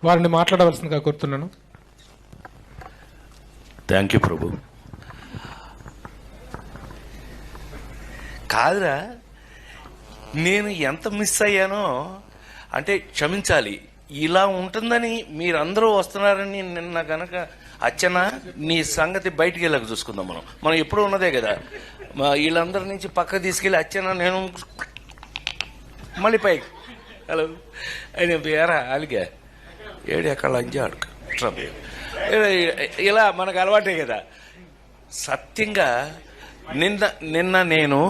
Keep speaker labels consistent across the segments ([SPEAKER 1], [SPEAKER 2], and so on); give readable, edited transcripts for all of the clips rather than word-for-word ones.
[SPEAKER 1] వారిని మాట్లాడవలసిందిగా కోరుతున్నాను.
[SPEAKER 2] థ్యాంక్ యూ ప్రభు. కాదురా, నేను ఎంత మిస్ అయ్యానో అంటే క్షమించాలి. ఇలా ఉంటుందని మీరందరూ వస్తున్నారని నిన్న గనక అచ్చనా నీ సంగతి బయటికి వెళ్ళక చూసుకుందాం. మనం ఎప్పుడు ఉన్నదే కదా. వీళ్ళందరి నుంచి పక్క తీసుకెళ్ళి అచ్చనా నేను మళ్ళీ పైకి హలో ఆయన పేరా అలిగా ఏడు ఎక్కడ లంజా అడుక ఇలా మనకు అలవాటే కదా. సత్యంగా నిన్న నేను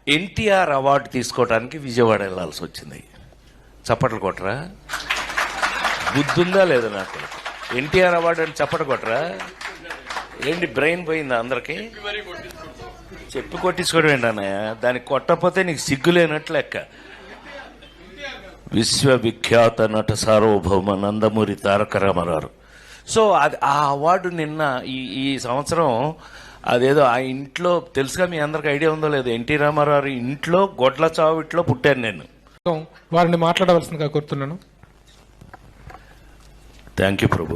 [SPEAKER 2] ఎన్టీఆర్ అవార్డు తీసుకోవడానికి విజయవాడ వెళ్ళాల్సి వచ్చింది. చప్పట్లు కొట్టరా? బుద్ధుందా లేదా నాకు? ఎన్టీఆర్ అవార్డు అని చప్పట్లు కొట్టరా? ఏంటి బ్రెయిన్ పోయిందా అందరికి? చెప్పి కొట్టించుకోవడం ఏంటి అన్నయ్య? దానికి కొట్టకపోతే నీకు సిగ్గులేనట్లు లెక్క. విశ్వవిఖ్యాత నట సార్వభౌమ నందమూరి తారక రామారావు. సో అది ఆ అవార్డు నిన్న ఈ సంవత్సరం అదేదో ఆ ఇంట్లో తెలుసుగా, మీ అందరికి ఐడియా ఉందో లేదో, ఎన్టీ రామారావు ఇంట్లో గొడ్ల చావిట్లో పుట్టాను నేను.
[SPEAKER 1] వారిని మాట్లాడవలసిందిగా కోరుతున్నాను.
[SPEAKER 2] థ్యాంక్ యూ ప్రభు.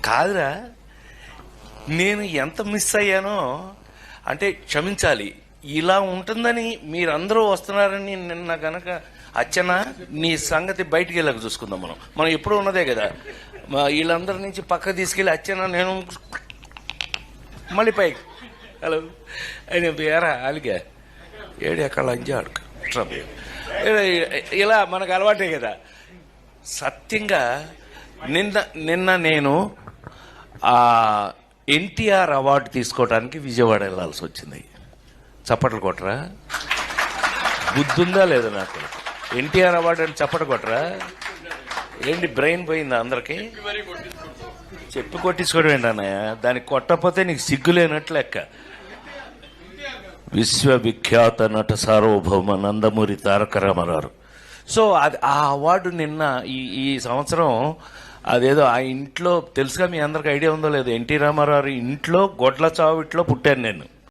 [SPEAKER 2] కాదురా, నేను ఎంత మిస్ అయ్యానో అంటే క్షమించాలి. ఇలా ఉంటుందని మీరందరూ వస్తున్నారని నిన్న గనక అచ్చనా నీ సంగతి బయటికి వెళ్ళక చూసుకుందాం. మనం ఎప్పుడు ఉన్నదే కదా. వీళ్ళందరి నుంచి పక్క తీసుకెళ్ళి అచ్చనా నేను మళ్ళీ పైకి హలో ఆయన పేరా అలిగా ఏడు ఎక్కడ లంజా అడుక ఇలా మనకు అలవాటే కదా. సత్యంగా నిన్న నేను ఎన్టీఆర్ అవార్డు తీసుకోవడానికి విజయవాడ వెళ్ళాల్సి వచ్చింది. చప్పట్లు కొట్టరా? బుద్ధుందా లేదా నాకు? ఎన్టీఆర్ అవార్డు అని చప్పట్లు కొట్టరా? ఏంటి బ్రెయిన్ పోయిందా అందరికి? చెప్పి కొట్టించుకోవడం ఏంటి అన్నయ్య? దానికి కొట్టకపోతే నీకు సిగ్గులేనట్లు లెక్క. విశ్వవిఖ్యాత నట సార్వభౌమ నందమూరి తారక రామారావు. సో అది ఆ అవార్డు నిన్న ఈ సంవత్సరం అదేదో ఆ ఇంట్లో తెలుసుగా, మీ అందరికి ఐడియా ఉందో లేదో, ఎన్టీ రామారావు ఇంట్లో గొడ్ల చావిట్లో పుట్టాను నేను.